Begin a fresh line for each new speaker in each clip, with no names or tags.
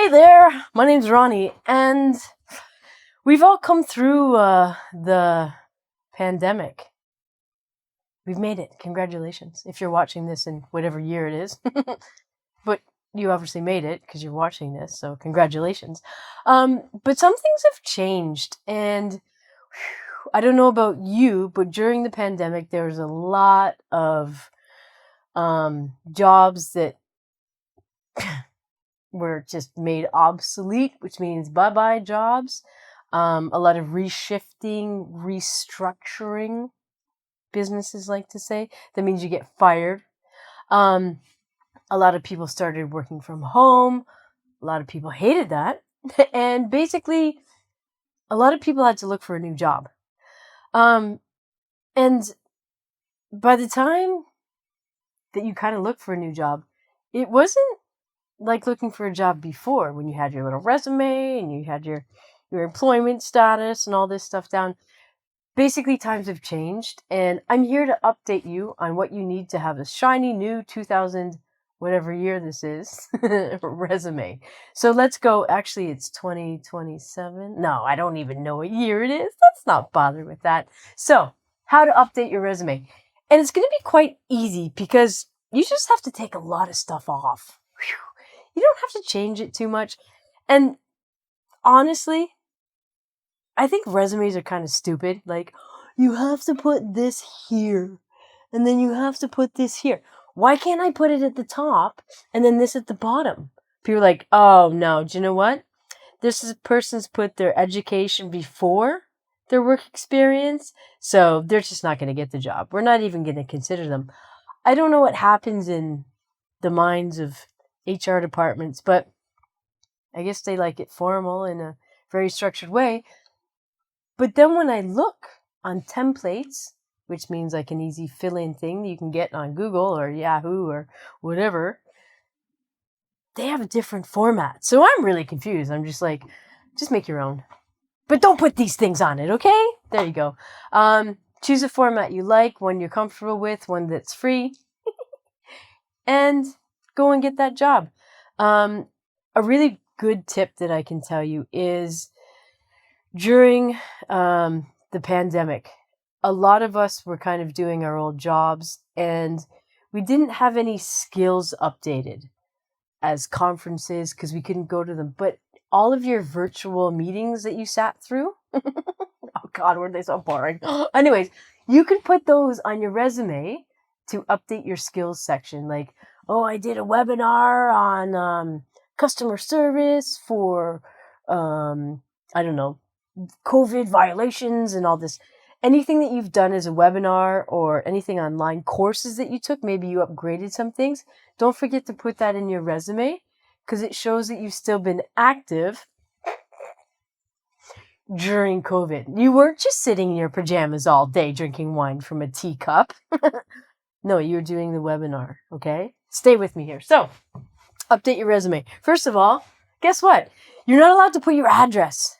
Hey there, my name's Ronnie, and we've all come through the pandemic. We've made it. Congratulations. If you're watching this in whatever year it is. But you obviously made it because you're watching this, so congratulations. But some things have changed, and I don't know about you, but during the pandemic, there was a lot of jobs that were just made obsolete, which means bye-bye jobs. A lot of reshifting, restructuring, businesses like to say. That means you get fired. A lot of people started working from home. A lot of people hated that. And basically, a lot of people had to look for a new job. And by the time that you kind of look for a new job, it wasn't like looking for a job before when you had your little resume and you had your employment status and all this stuff down. Basically, times have changed, and I'm here to update you on what you need to have a shiny new 2000, whatever year this is, resume. So let's go. Actually, it's 2027. No, I don't even know what year it is. Let's not bother with that. So, how to update your resume. And it's going to be quite easy because you just have to take a lot of stuff off. Whew. You don't have to change it too much. And honestly, I think resumes are kind of stupid. Like, you have to put this here, and then you have to put this here. Why can't I put it at the top and then this at the bottom? People are like, oh no, do you know what? This person's put their education before their work experience, so they're just not going to get the job. We're not even going to consider them. I don't know what happens in the minds of HR departments, but I guess they like it formal in a very structured way. But then when I look on templates, which means like an easy fill-in thing you can get on Google or Yahoo or whatever, they have a different format. So I'm really confused. I'm just like, just make your own. But don't put these things on it, okay? There you go. Choose a format you like, one you're comfortable with, one that's free. And go and get that job. A really good tip that I can tell you is during the pandemic, a lot of us were kind of doing our old jobs and we didn't have any skills updated as conferences because we couldn't go to them. But all of your virtual meetings that you sat through, oh God, were they so boring? Anyways, you can put those on your resume to update your skills section. Like, oh, I did a webinar on customer service for, I don't know, COVID violations and all this. Anything that you've done as a webinar or anything online, courses that you took, maybe you upgraded some things, don't forget to put that in your resume because it shows that you've still been active during COVID. You weren't just sitting in your pajamas all day drinking wine from a teacup. No, you were doing the webinar, okay? Stay with me here. So, update your resume. First of all, guess what? You're not allowed to put your address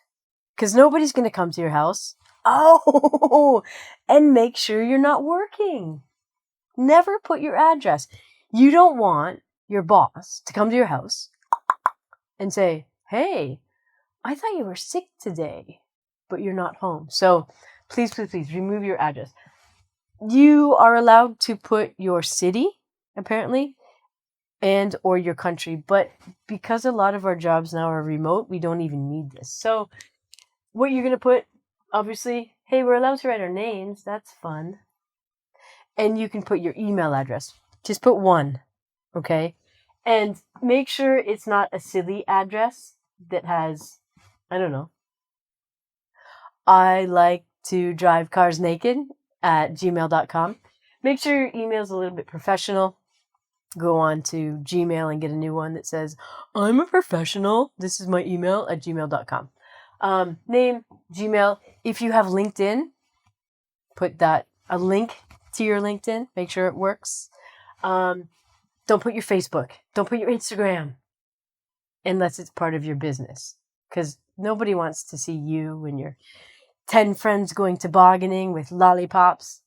because nobody's going to come to your house. Oh, and make sure you're not working. Never put your address. You don't want your boss to come to your house and say, hey, I thought you were sick today, but you're not home. So please, please, please remove your address. You are allowed to put your city, apparently, and or your country. But because a lot of our jobs now are remote, we don't even need this. So what you're going to put, obviously, hey, we're allowed to write our names. That's fun. And you can put your email address. Just put one, okay? And make sure it's not a silly address that has, I don't know, I like to drive cars naked at gmail.com. Make sure your email is a little bit professional. Go on to Gmail and get a new one that says, I'm a professional. This is my email at gmail.com. Name, Gmail. If you have LinkedIn, put that, a link to your LinkedIn. Make sure it works. Don't put your Facebook. Don't put your Instagram unless it's part of your business. Because nobody wants to see you and your 10 friends going tobogganing with lollipops.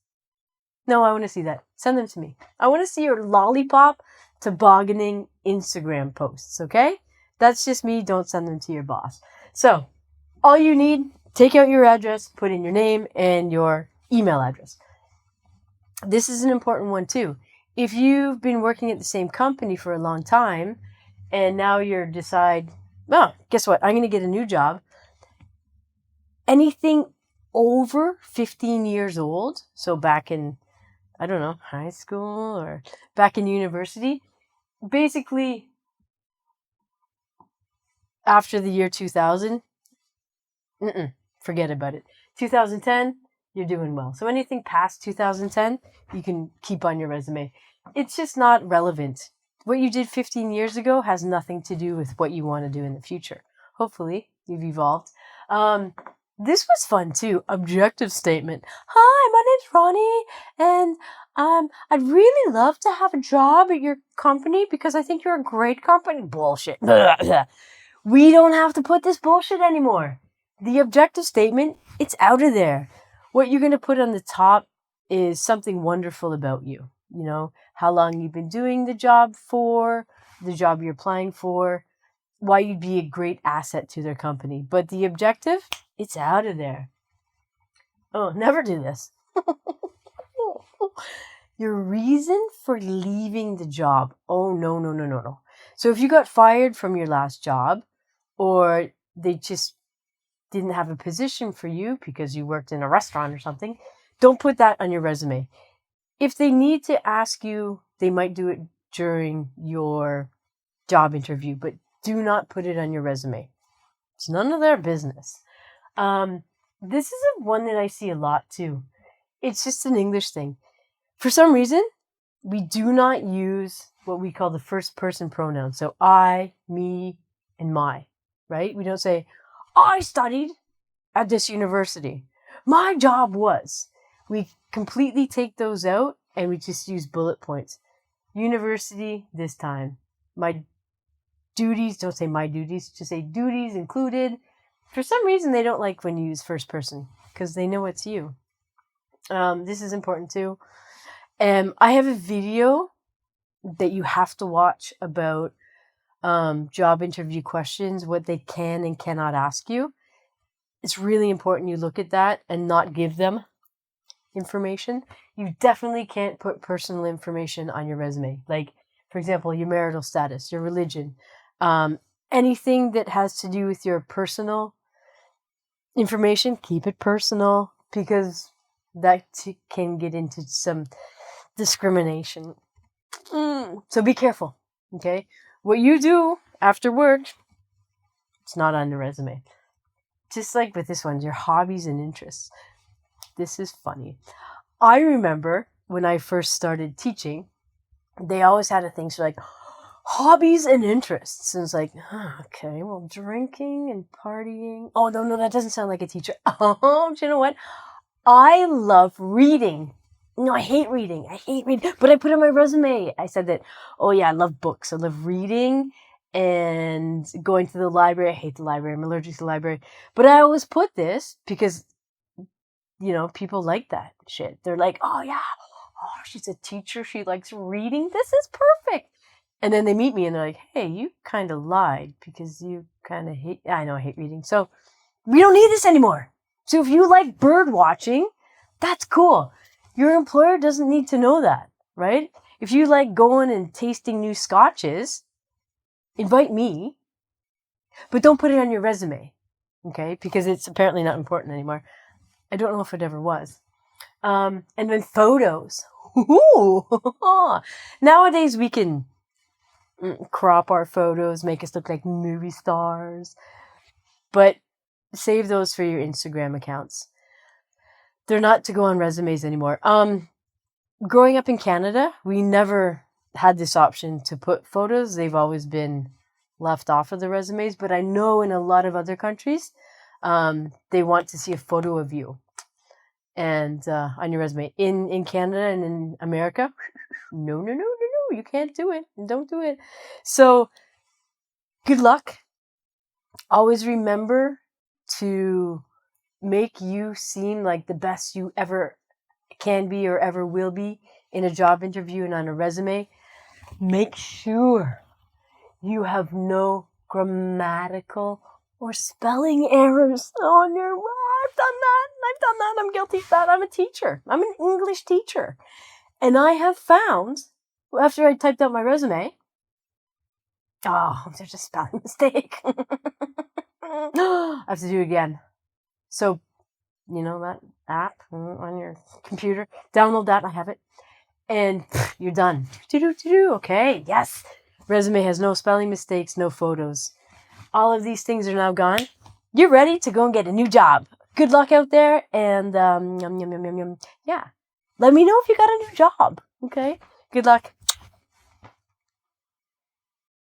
No, I want to see that. Send them to me. I want to see your lollipop tobogganing Instagram posts, okay? That's just me. Don't send them to your boss. So all you need, take out your address, put in your name and your email address. This is an important one too. If you've been working at the same company for a long time and now you're decide, oh, guess what? I'm going to get a new job. Anything over 15 years old, so back in, I don't know, high school or back in university, basically after the year 2000, forget about it. 2010, you're doing well. So anything past 2010, you can keep on your resume. It's just not relevant. What you did 15 years ago has nothing to do with what you want to do in the future. Hopefully, you've evolved. This was fun too. Objective statement. Hi, my name's Ronnie, and I'd really love to have a job at your company because I think you're a great company. Bullshit. We don't have to put this bullshit anymore. The objective statement, it's out of there. What you're going to put on the top is something wonderful about you. You know, how long you've been doing the job for, the job you're applying for, why you'd be a great asset to their company. But the objective, it's out of there. Oh, never do this. Your reason for leaving the job. Oh, no. So if you got fired from your last job, or they just didn't have a position for you because you worked in a restaurant or something, don't put that on your resume. If they need to ask you, they might do it during your job interview, but do not put it on your resume. It's none of their business. This is one that I see a lot too. It's just an English thing. For some reason, we do not use what we call the first person pronoun. So I, me, and my, right? We don't say, I studied at this university. My job was. We completely take those out and we just use bullet points. University this time. My duties, don't say my duties, just say duties included. For some reason, they don't like when you use first person because they know it's you. This is important too. I have a video that you have to watch about job interview questions, what they can and cannot ask you. It's really important you look at that and not give them information. You definitely can't put personal information on your resume. Like, for example, your marital status, your religion, anything that has to do with your personal information, keep it personal because that can get into some discrimination. So be careful, okay? What you do after work, it's not on the resume. Just like with this one, your hobbies and interests. This is funny. I remember when I first started teaching, they always had a thing so like hobbies and interests. And it's like, okay, well, drinking and partying. Oh, no, that doesn't sound like a teacher. Oh, do you know what? I love reading. No, I hate reading. But I put on my resume. I said that, oh yeah, I love books. I love reading and going to the library. I hate the library. I'm allergic to the library. But I always put this because, you know, people like that shit. They're like, oh yeah, oh, she's a teacher. She likes reading. This is perfect. And then they meet me and they're like, hey, you kind of lied because you kind of hate, I know I hate reading. So we don't need this anymore. So if you like bird watching, that's cool. Your employer doesn't need to know that, right? If you like going and tasting new scotches, invite me, but don't put it on your resume, okay? Because it's apparently not important anymore. I don't know if it ever was. And then photos. Nowadays we can crop our photos, make us look like movie stars, but save those for your Instagram accounts. They're not to go on resumes anymore. Growing up in Canada, we never had this option to put photos. They've always been left off of the resumes. But I know in a lot of other countries, they want to see a photo of you and on your resume. In Canada and in America, no, you can't do it. Don't do it. So good luck. Always remember to make you seem like the best you ever can be or ever will be in a job interview and on a resume. Make sure you have no grammatical or spelling errors on your... I've done that. I'm guilty of that. I'm a teacher. I'm an English teacher. And I have found, after I typed out my resume, there's a spelling mistake. I have to do it again. So, you know that app on your computer? Download that. I have it. And you're done. Okay, yes. Resume has no spelling mistakes, no photos. All of these things are now gone. You're ready to go and get a new job. Good luck out there. And, yeah. Let me know if you got a new job. Okay? Good luck.